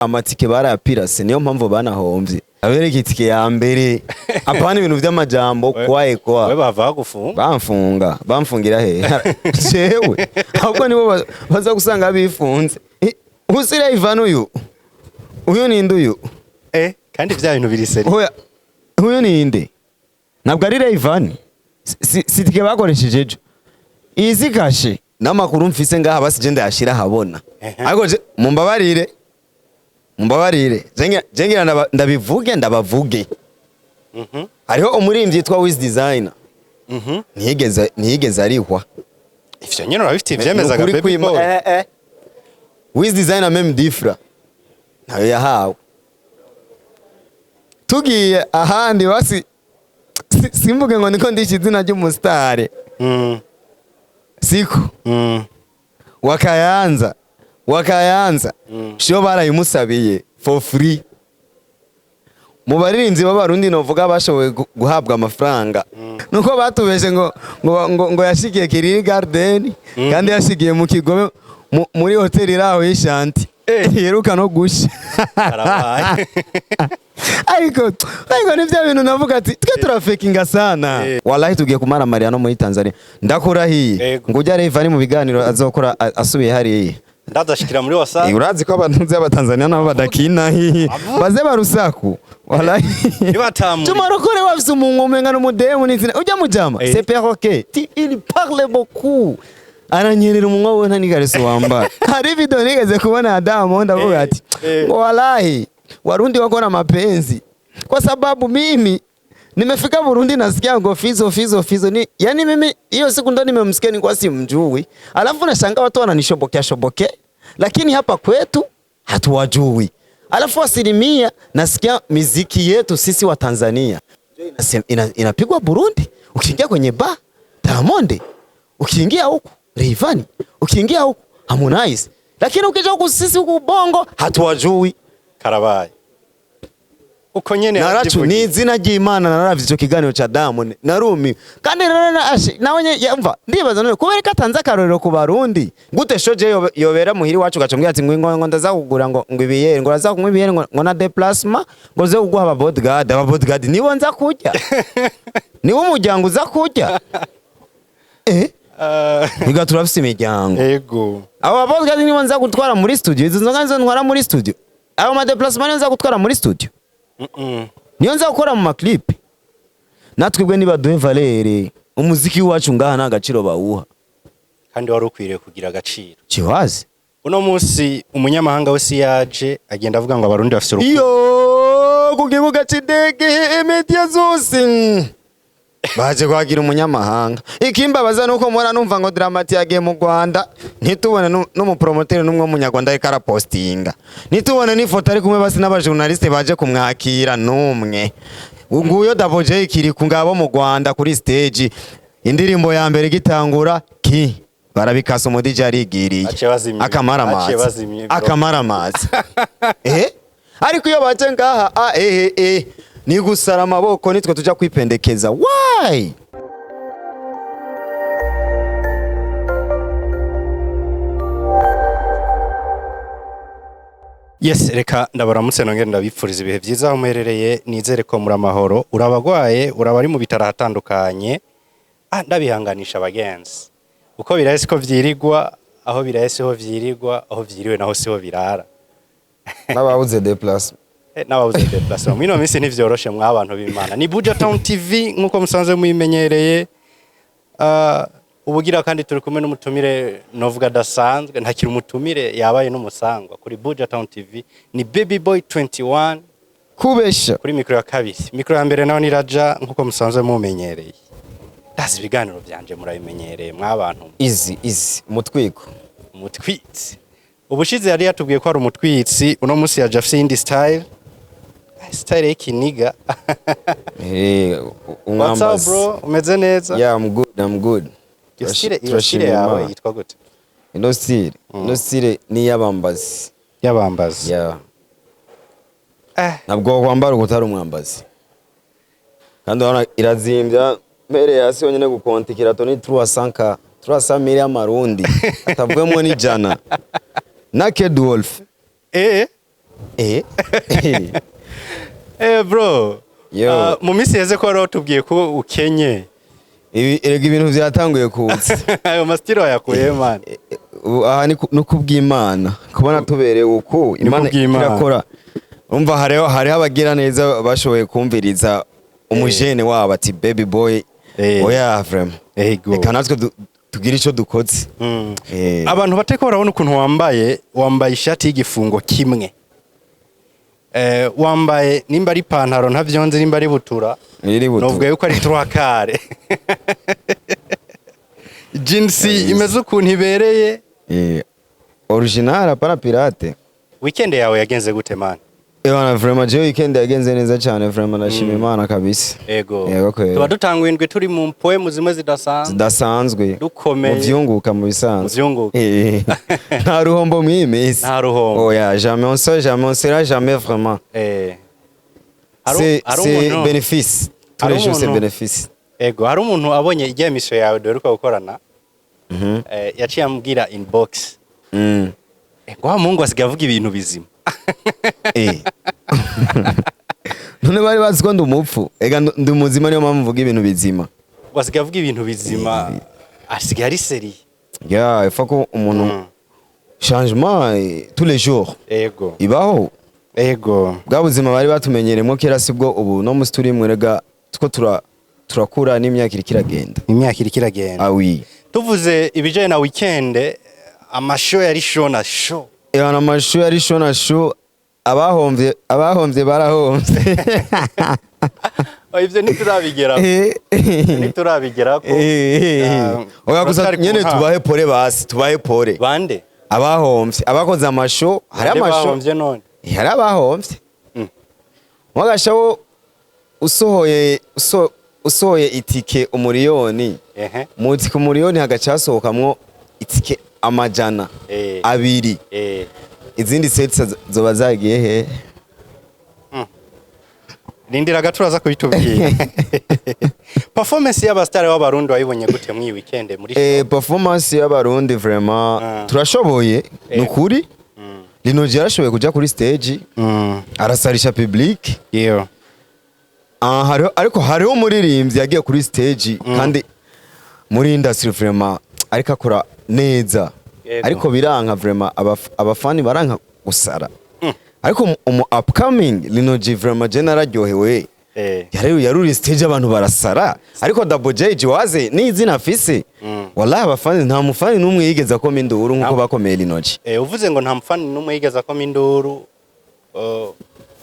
amatike barayapirase niyo mpamvu banahomvye abereka itike ya mbere apana ibintu vy'amajambo kwae kwa we bava gufunga bamfungira he cewe ahubwo nibo baza gusanga bifunze usira Ivan uyu ni nduyu kandi vya bintu biri seri uyu ni inde nabwo ari Ivan sitike bakoresheje ejo izi kashe n'amakuru mfise ngaha basije ndashira habona ariko mumbabarire jengira ndabavuge hariho umurimbyi yitwa Wiz Designer ntiyigeze arihwa ivyo nyene urabifite ivyemezaga Baby Boy Wiz Designer meme difra nayo yahawe tugiye ahandi basi simvuge ngo niko ndishi izina ry'umusitare siko wakayanza sho barayimusabiye for free mu baririnzi b'abarundi novuga bashoboye guhabwa amafaranga nuko batubeshe ngo yashikiye Kiriri Garden kandi yashikiye mu Kigobe muri hoteli raho y'Ishanti yeruka no gusha ariko ni bya bintu navuga ati twe turafakinga sana wallahi tugiye kumara Mariano muri Tanzania ndakurahiye ngo ujya Reva ari mu biganiro azokora asubiye hariye ndadashikira muri WhatsApp urazi ko abantu z'abatanzania nabo badakina baze barusaku wallahi tumarokore wafise umungu umenga n'umudemu n'izina ujya mujama c'est perroquet il parle beaucoup aranyerera umunwa we ntanigareso wambara hari video nigeze kubona Adamu ndavuga ati wallahi Warundi wako na mapenzi kwa sababu mimi nimefika Burundi nasikia ngo fizo ni yani mimi hiyo siku ndo nimemsikia ni kwa simjui alafu nashangaa watu wananishobokea lakini hapa kwetu hatuwajui alafu asilimia nasikia miziki yetu sisi wa Tanzania inapigwa Burundi ukiingia kwenye bar Diamond ukiingia huku Rayvanny ukiingia huku Harmonize lakini ukija huku sisi huku Bongo hatuwajui Karabaye uko nyene naracu ni izina ry'Imana naravye ico kiganiro ca Diamond narumi kandi nawe yumva ndibaza none kubera katanza karorero ku Barundi gute shoje yobera muhiri wacu gacongera ati ngo ndaza kugura ngo ibiyere ngo ndaza kunywa ibiyere ngo na déplacement ngo ze kuguha aba bodyguard nibo nza kurya niwo muryango uza kurya biga turafise imiryango yego aba bodyguard nibo nza gutwara muri studio izo nzoga nzo ntwara muri studio ayo ma déplacement nza gutwara muri studio niyo nza gukora mu maclip natwebwe niba duhe valere umuziki wacu ngaha nta gaciro bawuha kandi wari ukwiriye kugira agaciro kiwazi uno munsi umunyamahanga wese yaje agenda avuga ngo abarundi bafite urukundo iyo ku kibuga c'indege media zose baje kwagira umunyamahanga ikimbabaza nuko mora numva ngo Dramati yagiye mu Rwanda ntitubone n'umupromoter n'umwe w'umunyarwanda ariko arapostinga ntitubone n'ifoto ari kumwe basi n'abajournaliste baje kumwakira numwe nguyo Double J kiri ku ngabo mu Rwanda kuri stage indirimbo ya mbere gitangura barabikasa umudije arigiriye akamara amazi ariko iyo baje ngaha ni gusara amaboko nitwe tuja kwipendekeza why yes reka ndabaramutse nongera ndabipfuriza ibihe byiza aho muherereye nizere ko muri amahoro urabagwaye urabari mu bitara hatandukanye ndabihanganisha abagenzi uko birahise ko vyirigwa aho birahise ho vyirigwa aho vyiriwe naho siho birara n'ababuze déplacement n'ababuze déplacement mino minsi ntivyoroshe mwa abantu b'Imana ni Buja Town TV nkuko musanze muyimenyereye ubugira kandi turi kumwe n'umutumire novuga dasanzwe ntakiri umutumire yabaye n'umusangwa kuri Buja Town TV ni Baby Boy 21 kubesha kuri mikro ya kabiri mikro ya mbere naho ni Raja nkuko musanze mumenyereye dazi ibiganiro byanje murabimenyereye mwa abantu easy umutwiko ubushize yari yatubwiye ko ari umutwitsi uno munsi yaje afite indi style y'ikiniga what's up bro umeze neza yeah I'm good iyo style yawe yitwa gute ino style ni y'abambazi yeah nabwo kwambara gutara umwambazi kandi urabona irazimbya mbere yasi yonyene gukonta ikirato ni 300 y'amarundi atavuyemo ni jana Naked Wolf Bro. Mu minsi yeze ko wari tubwiye ko ukenye. Erega ibintu byatanguye kuza. Ayo mastiro yakuye man. Aha ni no kubw'Imana. Kubona tubereye uko Imana irakora. Umva hariho abagira neza bashoboye kumviriza umujene wabo ati baby boy oya vraiment. Eka natwe tugira ico dukoze. Abantu bateko barabona ukuntu wambaye ishati y'igifungo kimwe. Wambaye nimba ari pantaro ntavyonze nimba ari butura. Novuga yuko ari trois jeans imeze ukuntu ibereye. Original para pirate. Weekend yawe yagenze gute man? Ewana vraiment je weekend yagenze neza cyane vraiment nashimye Imana kabisa. Yego. Tuba dutanguindwe turi mu poem zimwe zidasanzwe. Dukomeye. Muvyunguka mu bisanzwe. Muvyunguka. Nta ruhombo mwimisi. Nta ruhombo. Oya, jamais on sera jamais vraiment. C'est bénéfice. Tous les jours c'est bénéfice. Ego, hari umuntu abonye ijya emission yawe doruka gukorana. Yaciye ambwira inbox. Ngo wa Mungu asigaye avuga ibintu bizima. None bari bazi ko ndumupfu. Ega ndi muzima niyo mpamvu mvuga ibintu bizima. Ngo asigaye avuga ibintu bizima. Asigaye ari seri. Ya, il faut ko umuntu changement tous les jours. Ego. Ibaho. Ego. Bwa buzima bari batumenyeremo kera sibwo ubu no musturi mwerega two turakura n'imyaka irikiragenda. Imyaka irikiragenda. Ah oui. Tuvuze ibijanye na weekend amashow yari show na show. Ewana amashow yari show na show abahomvye barahomvye. Ivyo ntiturabigeraho. Ntiturabigeraho. Oya gusa nyene tubahe pore. Bande? Abahomvye abakoze amashow hari amashow. Abahomvye none. Hari abahomvye. Wagashawo usohoye itike umuriyoni. Muti ku muriyoni hagacasohokamwo itike amajana abiri. Izindi sets zoba zagiye he? Lindira gaturaza kubitubwiye. Performance y'abastare w'abarundi wayibonye gute mu weekend muri show? Performance y'abarundi vraiment turashoboye nukuri. Linoji yarashoboye kuja kuri stage arasarisha public. Ariko hariho umuririmbyi yagiye kuri stage kandi muri industry vraiment ariko akora neza. Ariko biranka vraiment abafani baranka gusara. Ariko upcoming Linoji vraiment generaryohewe. Yaruri stage abantu barasara. Ariko Double J Jiwaze ni izina afise. Wallahi abafani nta mufani numwe yigeza ko minduru nkuko bakomeye Linoji. Uvuze ngo nta mufani numwe yigeza ko minduru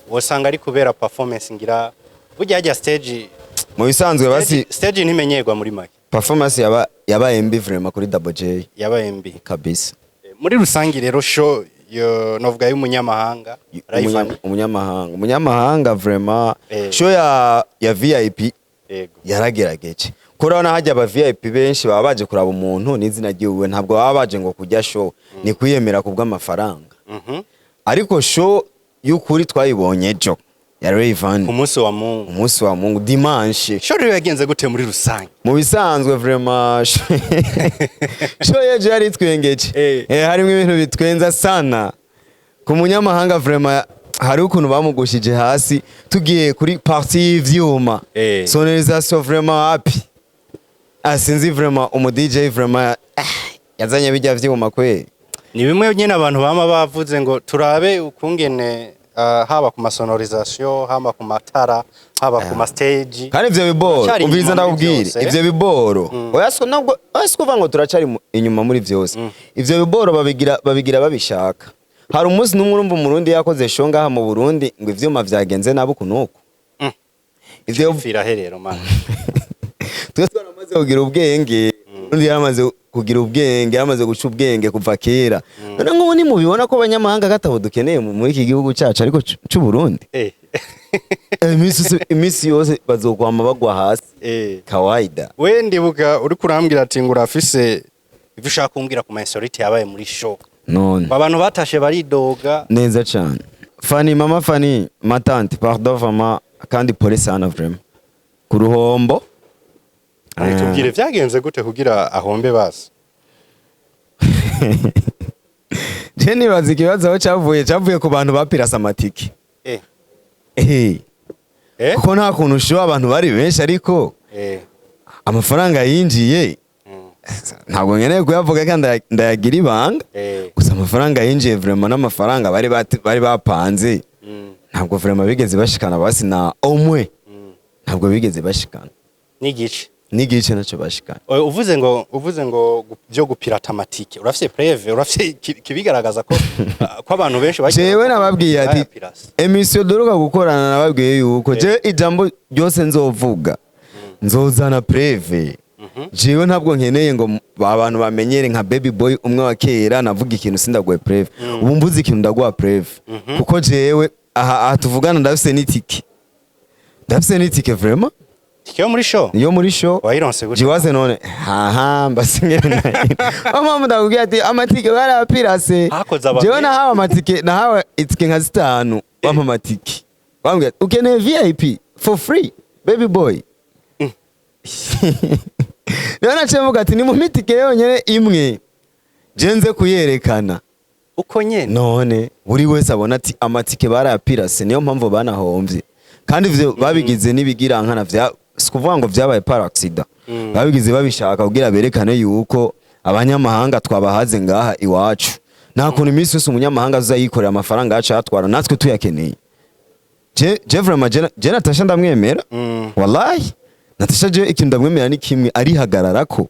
wasanga ari kubera performance ngira burya hajya stage mu bisanzwe basi stage ntimenyerwa muri make. Performance yaba MB vraiment kuri Double J. Yaba MB kabisa. Muri rusangi rero show novuga y'umunyamahanga umunyamahanga vraiment show ya VIP yaragerageje kurabona hajya aba VIP benshi baba baje kuraba umuntu n'izina giwe ntabwo baba baje ngo kujya show ni kwiyemera kubw'amafaranga. Ariko show y'ukuri twayibonye ejo ya Rayvan umunsi wa Mungu dimanche. Show yagenze gute muri rusangi? Mu bisanzwe vraiment show yeje yari twengeje. Harimo ibintu bitwenza sana. Ku munyamahanga vraiment hari ukuntu bamugushije hasi tugiye kuri partie y'ivyuma. Sonorisation vraiment happy. Asinzi vraiment umu DJ vraiment yazanye bijya vyuma kwe. Ni bimwe nyene abantu bama bavuze ngo turabe ukungene haba ku masonorisation, haba ku matara, haba ku ma stage. Kandi ivyo biboro umviza ndakubwira ivyo biboro oyaso nabwo asikuva ngo turacari inyuma muri vyose. Ivyo biboro babigira babishaka. Hari umunsi numwe urumva umurundi yakoze show ngaha mu Burundi ngo ivyuma vyagenze nabo kunuko. Ivyo fira herero man. Twese baramaze kugira ubwenge. Undi yaramaze kugira ubwenge, yaramaze guca ubwenge kuva kera. None ngo ni mubibona ko abanyamahanga gatabo dukeneye muri iki gihugu cyacu ariko cy'u Burundi. Imisi yose bazokwama bagwa hasi. Kawaida. We ndibuka uri kurambwira ati ngo urafise ivyo ushaka kumbwira ku mensority yabaye muri show. None. Abantu batashe baridoga neza cyane. Fani mama Fani matante pardon vraiment kandi pole sana vraiment. Ku ruhombo. Tubwire vyagenze gute kugira ahombe basi? je nibaza ikibazo aho cavuye ku bantu bapirasa amatike kuko nta kuntu ushoba abantu bari benshi ariko amafaranga yinjiye ntabwo nkeneye kuyavuga kandi ndayagira ibanga gusa amafaranga yinjiye vraiment n'amafaranga bari bapanze ntabwo vraiment bigeze bashikana basi na omwe ntabwo bigeze bashikana n'igice naco bashikana uvuze ngo byo gupirata amatike urafite preve urafite kibigaragaza ko abantu benshi jewe nababwiye ati emission doruka gukorana nababwiye yuko je ijambo ryose nzovuga nzozana preve jewe ntabwo nkeneye ngo abantu bamenyere nka baby boy umwe wa kera navuga ikintu sindagwe preve ubu mvuze ikintu ndagwa preve kuko jewe aha tuvugana ndafise n'itike vraiment yo muri show wayironse gute jiwaze none mbasingere mama ndakubwiye ati amatike barapirase jewe nahawe amatike nahawe itike nka 5 bampa amatike bambwiye ukeneye VIP for free baby boy Nana chemuga ati ni mu mitike yonyene imwe jenze kuyerekana uko nyene none buri wese abona ati amatike barapirase niyo mpamvu banahomvye kandi ivyo babigize nibigirankana vya sikuvuga ngo vyabaye par accident babigize babishaka kugira berekane yuko abanyamahanga twabahaze ngaha iwacu nta kuntu iminsi yose umunyamahanga azayikorera amafaranga yacu atwara natwe tuyakeneye je vraiment je Natasha ndamwemera wallahi Natasha je ikintu ndamwemera ni kimwe arihagararako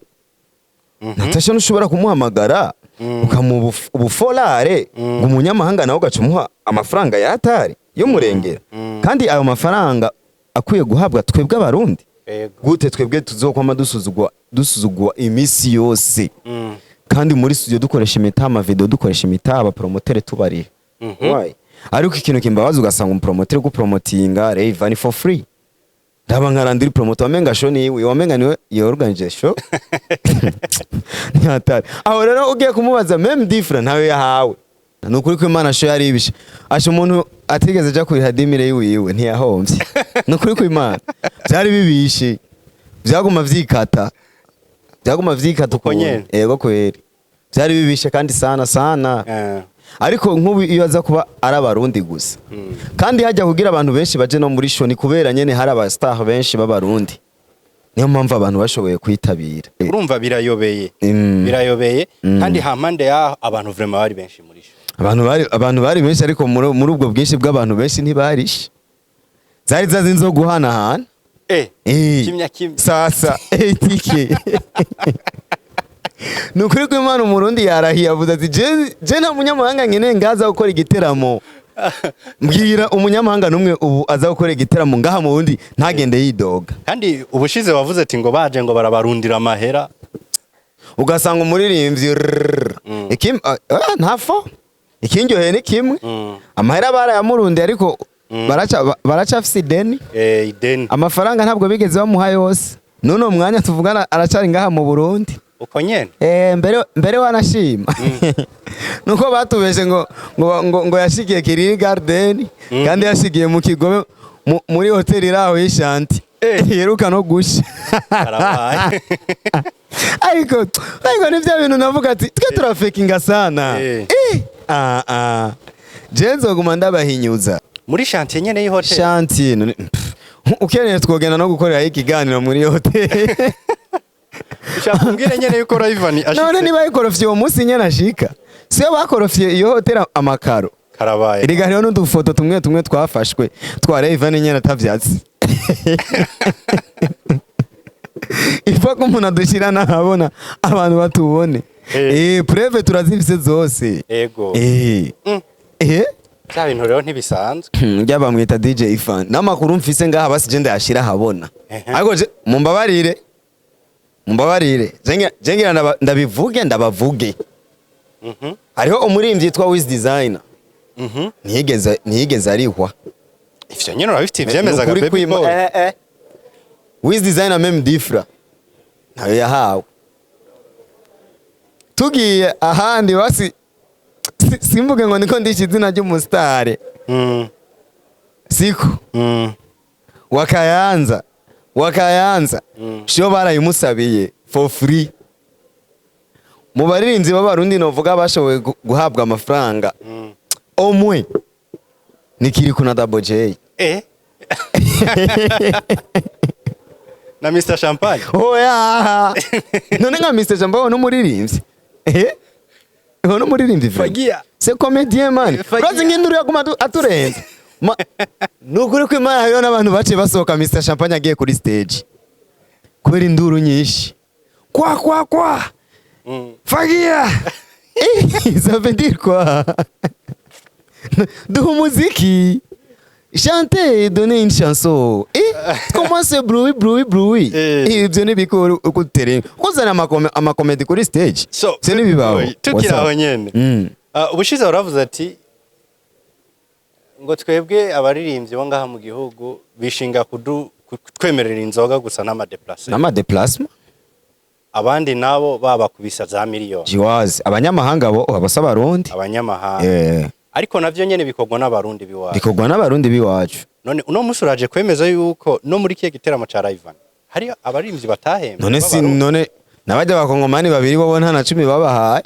Natasha nushobora kumuhamagara ukamuha ubufolare ngo umunyamahanga nawe ugacumuha amafaranga yatari yo murengera kandi ayo mafaranga akwiye guhabwa twebwe abarundi gute twebwe tuzokwama dusuzugwa imisi yose kandi muri studio dukoresha imitama video dukoresha imitaba promoter tubari why ariko ikintu kimbabaza ugasanga umupromoter gupromotinga Rayvanny for free ndaba nkarandiri promoter wamenga show niwe wamenga niwe yorganije show nyatari aho rero ugiye kumubaza meme different ntawe yahawe nukuri ko Imana show yari ibishe asho umuntu atigeze ja kuri hadimire yiwe ntiyahomvye nukuri ko Imana byari bibishe byaguma vyikata uko yego kweri byari bibishe kandi sana ariko nk'ubu iyo aza kuba ari abarundi gusa kandi hajya kugira abantu benshi baje no muri show ni kubera nyene hari aba star benshi b'abarundi niyo mpamvu abantu bashoboye kwitabira urumva birayobeye kandi hampande ya abantu vraiment bari benshi muri show abantu bari benshi ariko muri ubwo bwinshi bw'abantu benshi ntibarishe zari zazinzo guhanahana kimya sasa tike nukuri ko Imana umurundi yarahiye avuze ati je nta munyamahanga nkeneye ngaza gukora igiteramo mbwira umunyamahanga numwe ubu aza gukora igiteramo ngaha mu wundi ntagende yidoga kandi ubushize wavuze ati ngo baje ngo barabarundira amahera ugasanga umuririmbyi ntafo ikindyoheye ni kimwe amahera barayamurundi ariko baracafise ideni amafaranga ntabwo bigeze bamuha yose none umwanya tuvugana aracari ngaha mu Burundi uko nyene mbere wanashima nuko batubeshe ngo yashikiye Kiriri Garden kandi yashikiye mu Kigobe muri hotel iraho y'Ishanti yeruka no gusha ariko nivyo bintu navuga ati twe turafakinga sana jenzo guma ndabahinyuza muri Shanti nyene y'hotel Shanti ukeneye twogenda no gukorera ikiganiro muri hotel Ushakubwire nyene yuko Rayvanny ashitse none niba yikorofye uwo munsi nyene ashika siyo bakorofye iyo hotel amakaro karabaye iriga hariho n'udufoto tumwe twafashwe twa Rayvanny nyene atavyatsi ifa ko umuntu adushira nahabona abantu batubone preve turazifise zose ego cya bintu rero ntibisanzwe njya mwita DJ Ifan n'amakuru mfise ngaha basi je ndayashira habona ariko mumbabarire jengira ndabivuge ndabavuge hariho umurimbyi yitwa Wiz Designer ntiyigeze arihwa ivyo nyene urabifite ivyemezaga baby boy Wiz Designer meme diffra ntayo yahawe tugiye ahandi basi simvuge ngo niko ndishi izina ry'umusitare siko wakayanza sho barayimusabiye for free mu baririmbyi b'abarundi novuga bashoboye guhabwa amafaranga omwe ni Kiriku na Double J na Mr Champagne. Oya none nka Mr Champagne no muririmbyi no muririmbyi Fagia c'est comédien man urazi nginduru yakuma aturenze nukuri ko Imana hariho n'abantu bace basohoka Mr Champagne agiye kuri stage kubera induru nyinshi kwa Fagia ça veut dire quoi? Duha umuziki chanter donner une chanson comment c'est bruit ibyo nibikora ukutere kuzana amakomedi kuri stage c'est nibibaho tukiraho nyene ubushize uravuze ati ngo twebwe abaririmbyi bo ngaha mu gihugu bishinga kutwemerera inzoga gusa n'amadeplacement abandi nabo babakubisa za miliyoni jiwazi abanyamahanga bo abasa barundi abanyamahanga ariko navyo nyene bikorwa n'abarundi biwacu none uno musi uraje kwemeza yuko no muri kiye giteramo ca Rayvan hari abaririmbyi batahembye none nabajya abakongomani babiri bo nta na 10 babahaye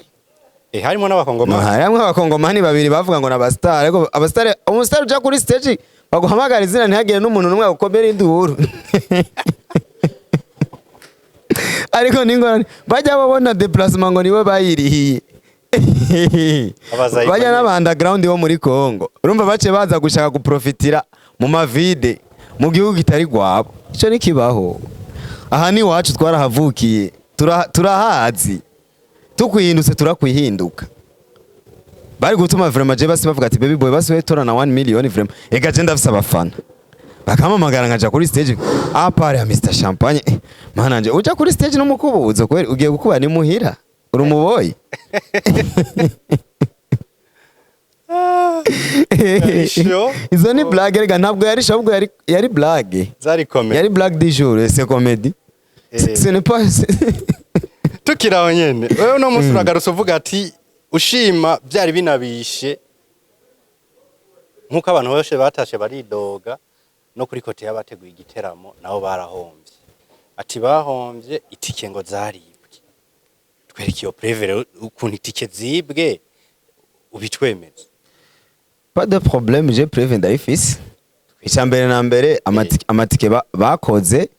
harimo n'abakongomani harimo abakongomani babiri bavuga ngo n'abastar ariko abastar umustar uja kuri stage baguhamagara izina ntihagire n'umuntu numwe ukomera induru ariko ningorane bajya babona déplacement ngo niwe bayirihiye bajya n'aba underground bo muri Kongo urumva bace baza gushaka guprofitira mu mavide mu gihugu kitari gwabo ico nikibaho aha ni wacu twarahavukiye turahazi tukwihindutse turakwihinduka bari gutuma vraiment je basi bavuga ati baby boy basi we tora na 1 million vraiment ega je ndafise abafana bakamamagara ngaja kuri stage apare ya Mr Champagne mana nje uja kuri stage no mukubuzo kweli ugiye gukuba ni muhira uri umuboyi izo ni blague rega ntabwo yari shabwo yari blague zari comedy yari blague du jour c'est comédie ce n'est pas tukiraho nyene wewe no musi uragarutse uvuga ati ushima byari binabishe nkuko abantu bose batashe baridoga no kuri kote y'abateguye igiteramo nabo barahombye ati bahombye itike ngo zaribwe twereke iyo prevere ukuntu itike zibwe ubitwemeze pas de problème j'ai prévu ndayifise icyambere na mbere amatike bakoze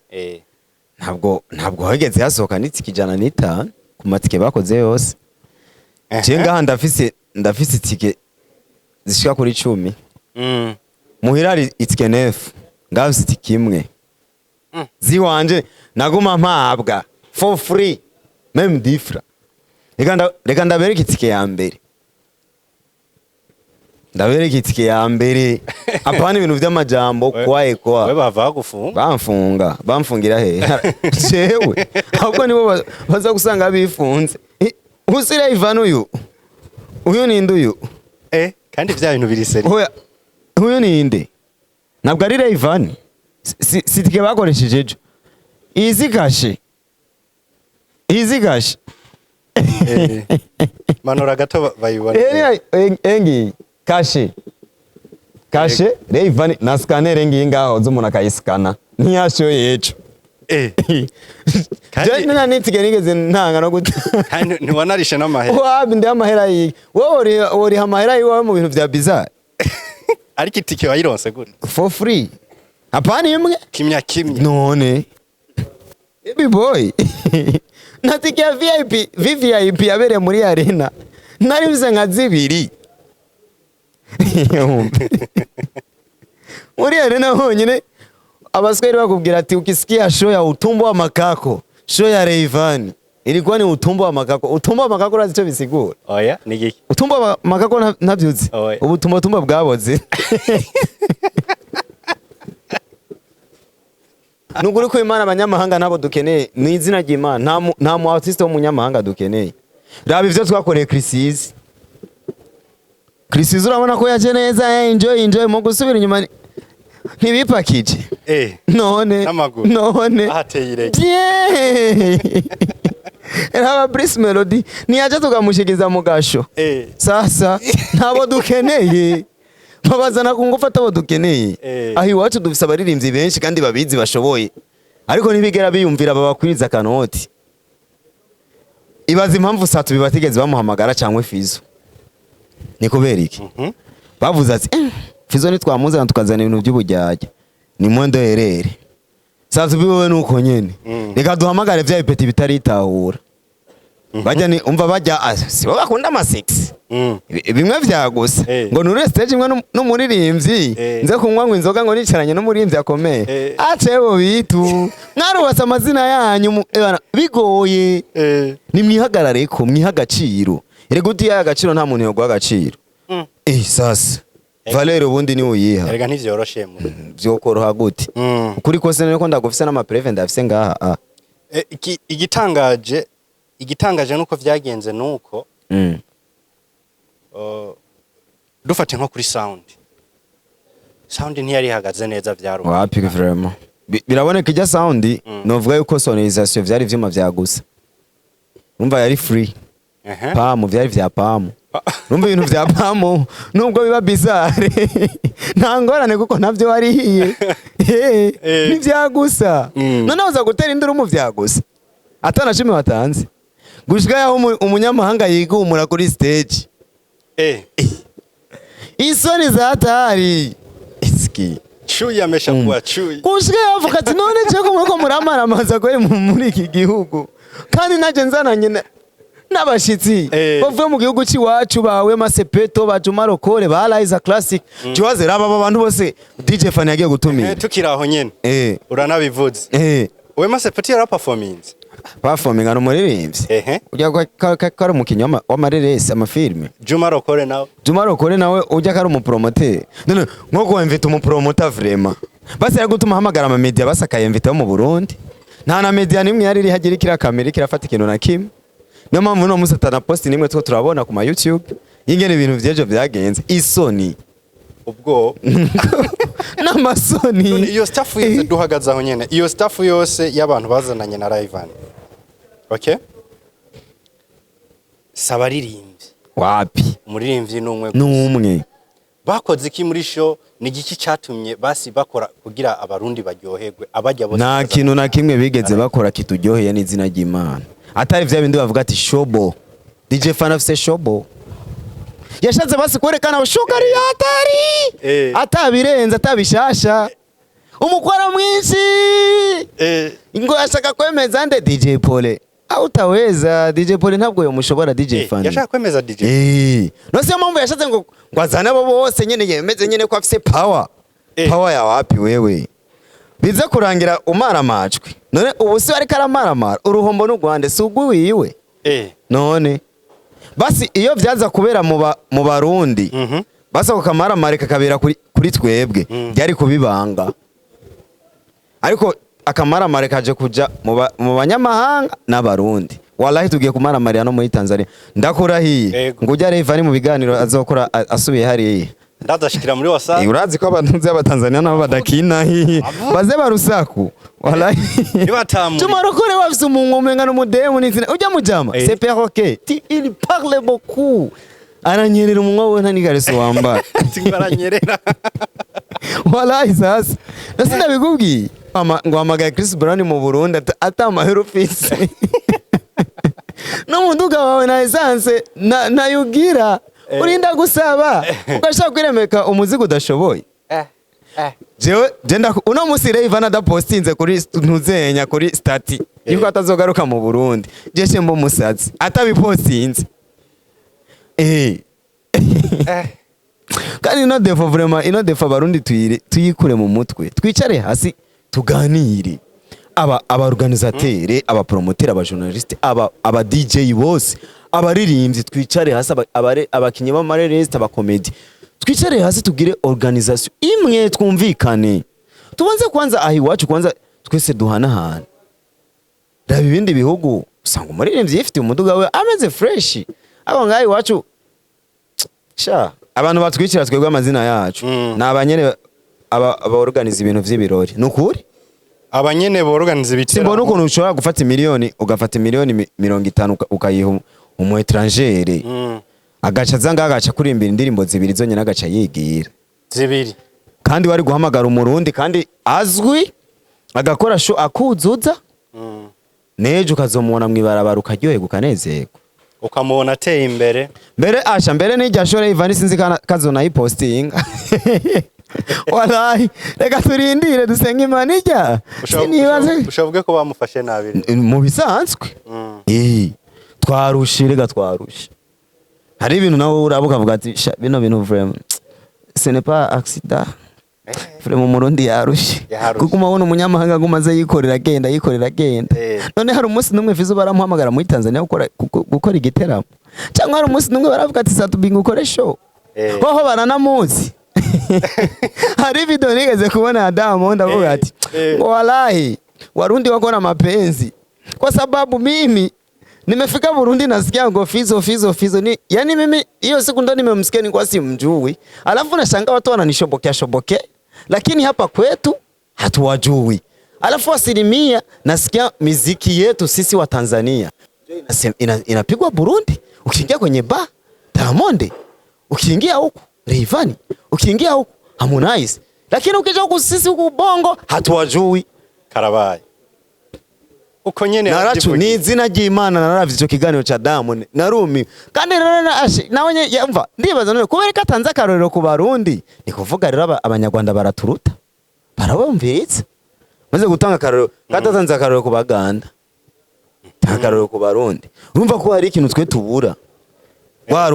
ntabwo hageze hasohoka n'itike 105 ku matike bakoze yose je ngaha ndafise itike zishika kuri 10 muhirari itike 9 ngavise itike imwe ziwanje naguma mpabwa for free même difra reka ndabereka itike ya mbere apana ibintu vy'amajambo kwae we bava gufunga bamfungira he jewe ahubwo nibo baza gusanga bifunze usire Ivan uyu ninde uyu kandi vya bintu biri seri uyu ninde nabwo ari Ivan sitike bakoresheje ejo izi gashe manura gato bayibona engi kashe Ivan na scanner engi ngaho z'umuntu akayiskana ntiyashoye ejo kandi nitike nigeze ntanga no guta kandi ntiwanarishe n'amahera wabi ndi amahera yi wowe ori amahera yi wawe mu bintu vya bizarre ariko itike wayironse gute for free apana imwe kimya none baby boy natike ya VIP yabere muri arena nari bize nka zibiri muri arena honyine abaswahili bakubwira ati ukisikia show ya utumbo wa makako show ya Rayvan ilikuwa ni utumbo wa makako. Utumbo wa makako urazi icyo bisigura? Oya ni giki? Utumbo wa makako ntabyuzi. Ubutumbo bwaboze. Nuguri ko Imana abanyamahanga nabo dukeneye ni izina ry'Imana nta mu artiste w'umunyamahanga dukeneye. Raba ivyo twakoreye Chrisiz urabona ko yaje neza enjoy mu gusubira inyuma ntibipakije none ahateye irege Eraba Brice Melody niyaje tukamushikiza mu gasho sasa ntabo dukeneye babazana ku ngufu atabo dukeneye aho iwacu dufise abaririmbyi benshi kandi babizi bashoboye ariko ntibigera biyumvira babakwiriza kanoti ibaza impamvu Satubi batigeze bamuhamagara cyangwa Fizo ni kubera iki bavuze ati Fizo nitwamuzana tukazana ibintu by'ubujyajya ni mwendo herere Satubi wowe nuko nyene reka duhamagare vya ipeti bitaritahura bajya ni umva bajya si bo bakunda amasex bimwe vyagusa ngo nure stage imwe n'umuririmbyi nze kunywa ngo inzoga ngo nicaranye n'umuririmbyi akomeye acebo bitu mwarubasa amazina yanyu bigoye ni mwihagarare ko mwihagaciro erega utiya agaciro nta muntu yogwa agaciro sasa Valero ubundi ni uyiha erega ntivyoroshe mu byokoroha gute ukuri kose niko ndagufise n'amapreve ndafise ngaha igitangaje nuko vyagenze nuko dufate nko kuri sound ntiyari ihagaze neza vyaro wapi vraiment biraboneka ijya sound novuga yuko sonorisation vyari vyuma vyagusa umva yari free pamu vyari vya pamu numva ibintu vya pamu nubwo biba bizarre nta ngorane kuko navyo warihiye ni vyagusa none uza gutera induru mu vyagusa atanashime watanze gushika yaho umunyamahanga yigumura kuri stage isoni zatari iski chui ameshakuwa chui gushika yavuga ati none cyo muko muramara amaza kwe muri iki gihugu kandi naje nzananye n'abashitsi bavuye mu gihugu ciwacu bawe Masepeto bajuma Rokore ba Liza Classic cyoze raba abantu bose DJ Fan yagiye gutumira tukiraho nyene uranabivuze we Masepeto yara performance ano muririmbyi ujya ko ari umukinnyi w'amareresi amafilime Juma Rokore nawe ujya ko ari umupromoter none nko wemvita umupromota vraiment basi yagutuma hamagara ama media basakaye mvita mu Burundi nta na media nimwe yari hagira kira kamera kirafata ikintu na kimwe niyo mpamvu no musatana post nimwe two turabona ku ma YouTube yingene ibintu vyejo vyagenze isoni ubwo n'amasoni iyo staff yose duhagaze aho nyene iyo staff yose y'abantu bazananye na Rayvan okay sabaririmbyi wapi umuririmbyi n'umwe bakoze iki muri show ni giki cyatumye basi bakora kugira abarundi baryoherwe abajya bose nta kintu na kimwe bigeze bakora kituryoheye n'izina ry'Imana atari vya bindi bavuga ati shobo DJ Fan afise shobo yashatse basi kwerekana shugari yatari atabirenza atabishasha umukwara mwinshi ingo yashaka kwemeza nde DJ Pole utaweza DJ Pole ntabwo yomushobora DJ Fan yashaka kwemeza DJ no se mpamvu yashatse ngo azana abo bose nyene yemeze nyene ko afise power ya wapi wewe bize kurangira umara amajwi none ubu si ari karamaramara uruhombo n'Urwanda si ugwiwe none basi iyo vyaza kubera mu Barundi basi ako kamaramare kakabera kuri twebwe byari kubibanga ariko akamaramare kaje kuja mu banyamahanga n'Abarundi wallahi tugiye kumaramarira no muri Tanzania ndakurahiye ngo ujya Rayvan mu biganiro azokora asubiye hariya ndadashikira muri WhatsApp urazi ko abantu z'abatanzania nabo badakina baze barusaku wallahi Juma Rokore wafise umunwa umenga n'umudemu n'izina ujya mujama c'est perroquet il parle beaucoup aranyerera umunwa we ntani gareso wamba aranyerera wallahi sasa nasi ndabigubwiye ngo hamagaye Chris Brown mu Burundi atamahero ufise no munduga wawe na essence na yugira urinda gusaba ugashaka kwiremeka umuzigo udashoboye jewe genda uno musi Rayvan adapostinze kuri ntuzenya kuri stati yuko atazogaruka mu Burundi jeshe mbo musazi atabipostinze kandi ino defo vraiment ino defo Barundi tuyikure mu mutwe twicare hasi tuganire aba organisateur aba promoter aba journaliste aba DJ bose abaririmbyi twicare hasi abakinyi b'amareresi aba comedy twicare hasi tugire organisation imwe twumvikane tubanze kwanza ahi wacu kwanza twese duhanahana raba ibindi bihugu usanga umuririmbyi yifite umuduga we ameze fresh abo ngayi wacu sha abantu batwicira twebwe amazina yacu nabanyene aba organize ibintu vy'ibirori nukuri abanyene borganize ibitero simbona ukuntu ushobora gufata miliyoni ugafata miliyoni 50 ukayiha umu étranger agaca zanga agaca kurimbira indirimbo zibiri zonye nagaca yigira zibiri kandi wari guhamagara umurundi kandi azwi agakora show akuzuza nejo ukazomubona mwibarabara ukaryoherwa ukanezerwa ukamubona ateye imbere mbere n'irya shore Ivan sinzi kazona ipostinga wallahi reka turindire dusenga Imana ijya ushavuge ko bamufashe nabi mu bisanzwe twarushe rega twarushe hari ibintu nawe urabuka vuga ati bino bintu vraiment ce n'est pas accident vraiment Murundi yarushe kuko umabona umunyamahanga gumaze yikorera agenda none hari umunsi numwe Fizo baramuhamagara muri Tanzania gukora igiteramo cyangwa hari umunsi numwe baravuga ati satubinga ukore show hoho baranamuzi hari video nigeze kubona Diamond avuga ati wallahi Warundi wako na mapenzi kwa sababu mimi nimefika Burundi nasikia ngo Fizo ni yani mimi hiyo siku ndo nimemsikia ni kwa simjui alafu nashangaa watu wananishobokea lakini hapa kwetu hatuwajui alafu asilimia nasikia miziki yetu sisi wa Tanzania inapigwa Burundi ukiingia kwenye bar Diamond ukiingia huko Rayvanny ukiingia huko Harmonize lakini ukija huko sisi huko Bongo hatuwajui Karabaye uko nyene naracu ni izina ry'Imana naravye ico kiganiro ca Diamond narumi kandi nawe yumva ndibaza none kubera katanze akarorero ku Barundi ni kuvuga rero abanyarwanda baraturuta barabumviriza maze gutanga akarorero katatanze akarorero ku Baganda akarorero ku Barundi urumva ko hari ikintu twe tubura rwa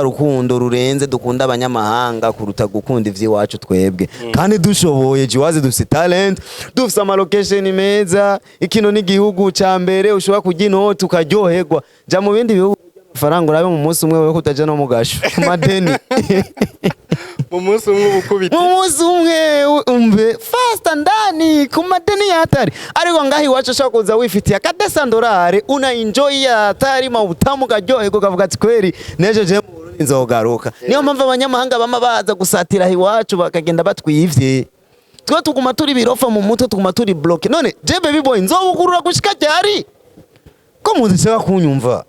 rukundo rurenze dukunda abanyamahanga kuruta gukunda ivyiwacu twebwe kandi dushoboye jiwaze dufite talent dufite ama location meza ikino ni gihugu ca mbere ushobora kugino tukaryoherwa ja mu bindi bihugu faranga urabe mu munsi umwe we kutaja no mugasho madeni mu munsi umwe ubukubita mu munsi umwe umve fast ndani ku madeni yatari ariko ngahi iwacu shaka kuza wifitiye $100 una enjoy yatari ma utamu karyoherwa kavuga ati kweri neje je mu Burundi nzogaruka niyo mpamvu abanyamahanga bama baza gusatira iwacu bakagenda batwivye twe tuguma turi birofa mu mutwe tuguma turi block none je baby boy nzobugurura gushika cyari ko muzishaka kunyumva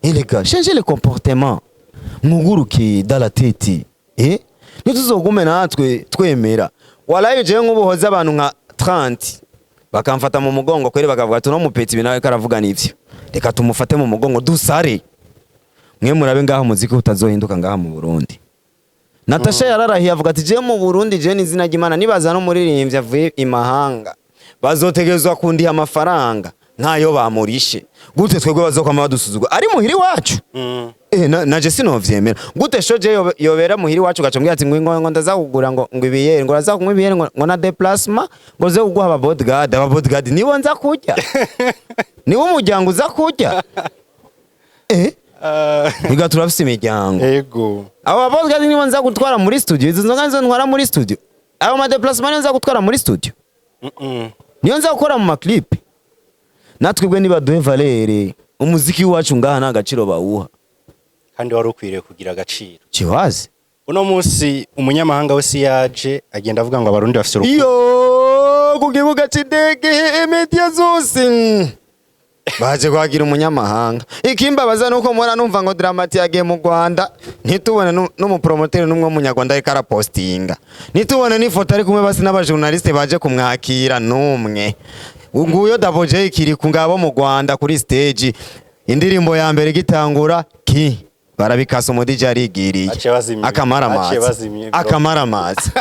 les gars changez le comportement muguruki dans la tête nituzogume natwe twemera walayo je nk'ubuhoza abantu nka 30 bakamfata mu mugongo kwere bakavuga tuno mupeti binawe karavuga nivyo reka tumufate mu mugongo dusare mwe murabe ngaho muziki utazohinduka ngaha mu Burundi Natasha yararahiye avuga ati je mu Burundi je n'izina ry'Imana nibaza no muririmbye avuye imahanga bazotegezwa kundiha amafaranga nkayo bamurishe gute twebwe bazokwama badusuzugwa ari muhiri wacu naje sinovyemera gute shoje yobera muhiri wacu gacambye ati ngo ndazakugura ngo ibiyere ngo azakunywa ibiyere ngo na déplacement ngo ze kuguha aba bodyguard nibo nza kurya niwo umuryango uza kurya biga turafise imiryango yego aba bodyguard nibo nza gutwara muri studio izo nzoga nzo ntwara muri studio aba ma déplacement nza gutwara muri studio niyo nza gukora mu maclip natwebwe niba duhe valere umuziki wacu ngaha nta gaciro bawuha kandi wari ukwiriye kugira agaciro kiwaze uno munsi umunyamahanga wese yaje agenda avuga ngo abarundi bafite urukundo iyo ku kibuga c'indege media zose baje kwagira umunyamahanga ikimbabaza nuko mora numva ngo Dramati yagiye mu Rwanda ntitubone no mu promoter numwe munyarwanda ariko arapostinga ntitubone n'ifoto ari kumwe basi n'abajournaliste baje kumwakira numwe nguyo Daboje ikiri ku ngabo mu Rwanda kuri stage indirimbo ya mbere gitangura barabikasa umudije arigiriye akamara amazi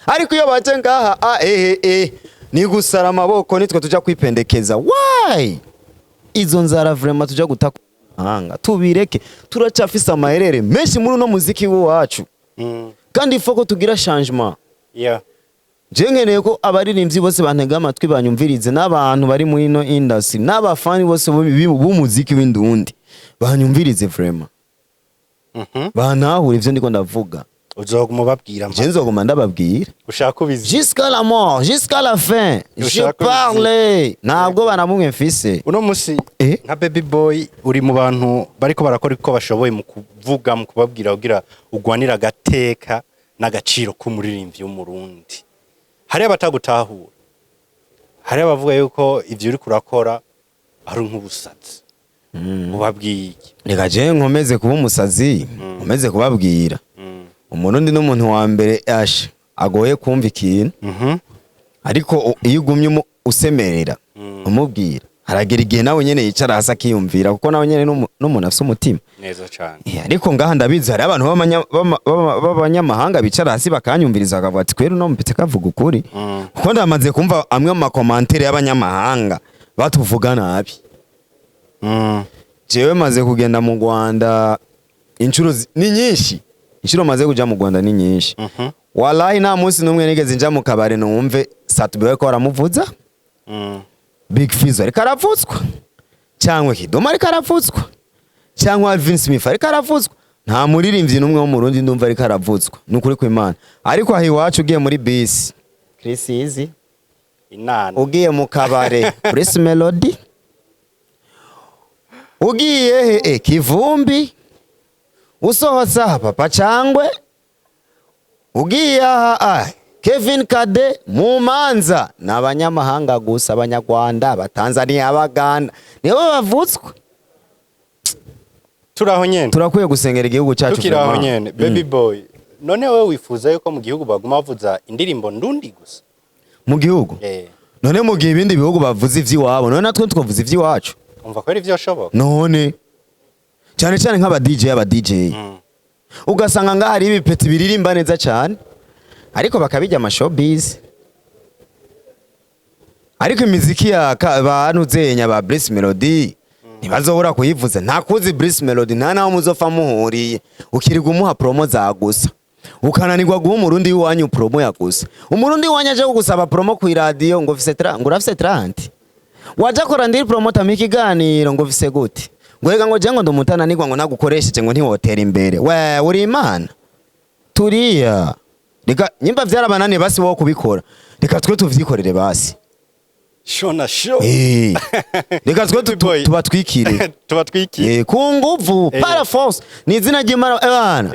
ariko iyo baje ngaha ni gusara amaboko nitwe tuja kwipendekeza why izo nzara vraiment tuja gutaka hanga tubireke turacafisa amaherere menshi muri no muziki wacu kandi ifoko tugira changement jengeneye ko abaririmbyi bose bantega amatwi banyumvirize n'abantu bari muri ino industry n'abafani bose b'umuziki w'indundi banyumvirize vraiment banahure ivyo ndiko ndavuga uzoguma babwira je nzoguma ndababwira ushaka ubizi jusqu'à la mort jusqu'à la fin je parle ntabwo banamumwe mfise uno musi nka Baby Boy uri mu bantu bariko barakora uko bashoboye mu kuvuga mu kubabwira kugira ugwanira agateka n'agaciro k'umuririmbyi w'umurundi hari abatagutahura hari abavuga yuko ivyo uri kurakora ari nk'ubusazi ubabwiye reka je nkomeze kuba umusazi nkomeze kubabwira umurundi n'umuntu wa mbere agoye kumva ikintu ariko iyo ugumye usemerera umubwira haragera igihe nawe nyene yicara hasi akiyumvira kuko nawe nyene n'umuntu afite umutima neza cyane ariko ngaha ndabizi hari abantu b'abanyamahanga bicara hasi bakanyumviriza bakavuga ati kwera uno mpite kavuga ukuri kuko ndamaze kumva amwe mu makomantere y'abanyamahanga batuvuga nabi jewe maze kugenda mu Rwanda inshuro ni nyinshi inshuro maze kuja mu Rwanda ni nyinshi wallahi nta munsi numwe nigeze nja mu kabare numve Satubewe ko aramuvuza Big Fizzo ariko aravutswa cyangwa Kidoma ariko aravutswa cyangwa Alvin Smith ariko aravutswa nta muririmbyi numwe wo mu Burundi ndumva ariko aravutswa nukuri ko Imana ariko aho iwacu ugiye muri bisi Chris Easy inana ugiye mu kabare Chris Melody ugiye Kivumbi usohotse Papa Cyangwe ugiye Kevin Kade mu manza n'abanyamahanga gusa abanyarwanda abatanzania abaganda nibo bavutswe turaho nyene turakwiye gusengera igihugu cyacu tukiraho nyene baby boy none wewe wifuza yuko mu gihugu baguma bavuza indirimbo ndundi gusa mu gihugu none mu gihe ibindi bihugu bavuza ivy'iwabo none natwe twavuza ivy'iwacu umva ko ari byo shoboka none cyane cyane nk'aba DJ ugasanga ngaho hari ibipeti biririmba neza cyane ariko bakabijya amashowbiz ariko imiziki ya banuzenya ba Bliss Melody ntibazohora kuyivuza ntakuzi Bliss Melody nta naho muzofa muhuriye ukirigwa umuha promo za gusa ukananirwa guha umurundi w'iwanyu promo ya gusa umurundi w'iwanyu aje kugusaba promo ku radio ngo urafise 30 waje akora ndiri promoter mu kiganiro ngo vise gute ngo rega ngo je ngo ndumutananirwa ngo nagukoresheje ngo ntiwotera imbere we uri imana turiya reka nyimba vyarabananiye basi wo kubikora reka twe tuvyikorere basi shona show reka twe tubatwikire tubatwikire ku nguvu para force ni izina ry'Imana abana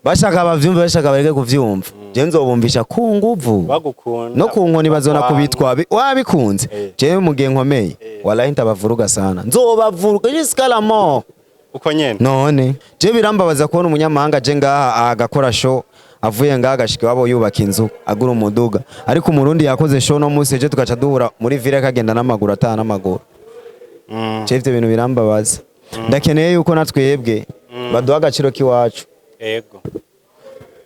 bashaka bavyumva bashaka bareke kuvyumva je nzobumvisha ku nguvu bagukunda no ku nkoni bazona kubitwa wabikunze je mugihe nkomeye wallahi ntabavuruga sana nzobavuruga jusqu'à la mort uko nyene none je birambabaza kubona umunyamahanga je ngaha agakora show avuye ngaha agashika wabo yubaka inzu agura umuduga ariko umurundi yakoze show no munsi je tugaca duhura muri ville kagenda n'amaguru atana n'amaguru je ivyo bintu birambabaza ndakeneye yuko natwebwe baduha agaciro kiwacu ego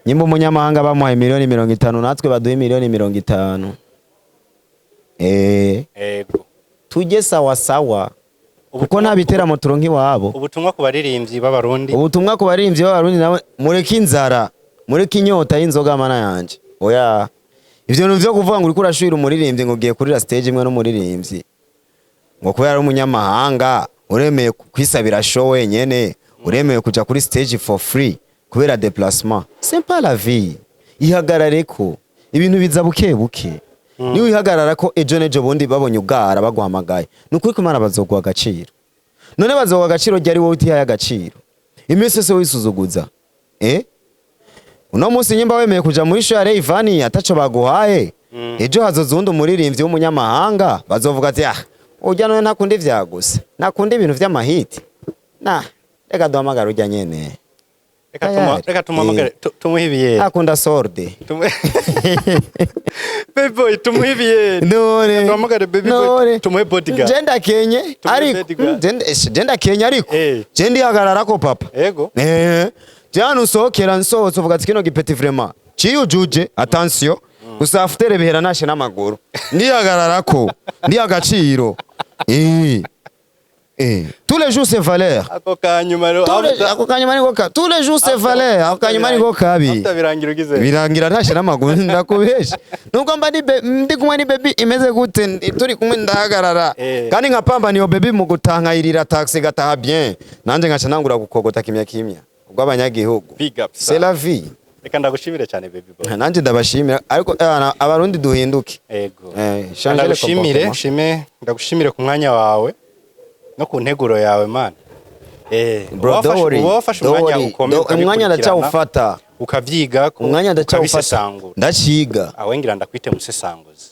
nyimba umunyamahanga bamuhaye miliyoni 50 natwe baduhe miliyoni 50 ego tujye sawa sawa kuko nta biteramo turonka iwabo ubutumwa ku baririmbyi b'abarundi nawe mureke inzara mureke inyota y'inzoga mana yanje oya ivyo bintu vyo kuvuga ngo uri kurashwira umuririmbyi ngo ugiye kurira stage imwe n'umuririmbyi ngo kubera ari umunyamahanga uremeye kwisabira show wenyene uremeye kuja kuri stage for free kubera déplacement c'est pas la vie ihagarare ko ibintu biza buke buke ni wihagarara ko ejo nejo bundi babonye ubwara baguhamagaye nukuri ko Imana bazoguha agaciro none bazoguha agaciro ryari wowe utihaye agaciro iminsi yose wisuzuguza uno munsi nyimba wemeye kuja muri show ya Rayvanny ataco baguhaye ejo hazozundi umuririmbyi w'umunyamahanga bazovuga ati ujya none ntakundi vyagusa nakundi ibintu vy'amahiti reka duhamagara ujya nyene reka tumuhamagare tumuhibiye akunda sorde baby boy tumuhibiye none tumuhamagare baby boy tumuhe bodyguard genda kenye ariko genda kenye ariko jendi hagarara ko papa ego jana usohokera nsohotse uvuga ati kino gipeti vraiment ciyujuje attention usafutere bihera nashe n'amaguru ndihagarara ko ndi agaciro tous les jours c'est valeur ako kanyuma niko tous les jours c'est valeur ako kanyuma niko kabi birangira nashe n'amaguru ndakubesha nubwo mba ndi kumwe ni baby imeze gute turi kumwe ndahagarara kandi nkapamba niyo baby mu gutankayirira taxi gataha bien nanje ngaca nangura gukogota kimya ubwo abanyagihugu c'est la vie reka ndagushimire cyane baby boy nanje ndabashimira ariko abarundi duhinduke ego ndagushimire ku mwanya wawe no ku nteguro yawe man wafashe umwanya ukomeye umwanya ndacyawufata ukavyiga umwanya ndacyawufata ndaciga awengira ndakwite musesanguzi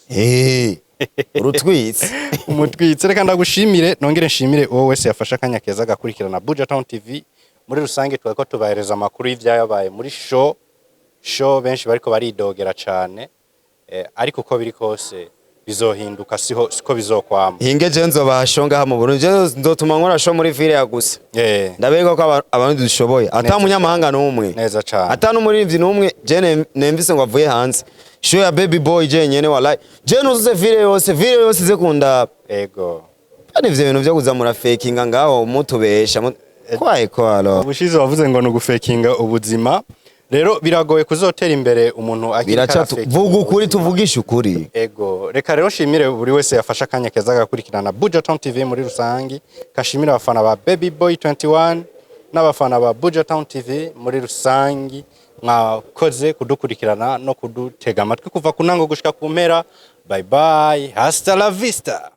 urutwitse umutwitse reka ndagushimire nongere nshimire wowe wese yafasha akanya keza gakurikirana Buja Town TV muri rusange twako tubahereza amakuru y'ivyayabaye muri show benshi bariko baridogera cyane ariko uko biri kose bizohinduka siko bizokwama. Hinge je nzobashonga ha mu Burundi je nzotuma nkora show muri ville ya gusa. Ndabereka ko abantu dushoboye ata munyamahanga n'umwe. Neza cyane. Ata n'umurimvyi n'umwe je nemvise ngo avuye hanze. Show ya Baby Boy je nyene wallahi. Je nuzuze ville yose zekunda. Ego. Kandi ivyo bintu vyo kuzamura fakinga ngaho mutubesha. Kwaye kwalo. Ubushize wavuze ngo no gufakinga ubuzima. Rero biragoye kuzotera imbere umuntu akira vuga ukuri tuvugisha ukuri. Ego reka rero shimire buri wese yafasha kanya keza gakurikirana Buja Town TV muri rusangi, kashimira abafana ba Baby Boy 21 n'abafana ba Buja Town TV muri rusangi, mwakoze kudukurikirana no kudutega amatwi kuva kunango gushika ku mpera. Bye bye, hasta la vista.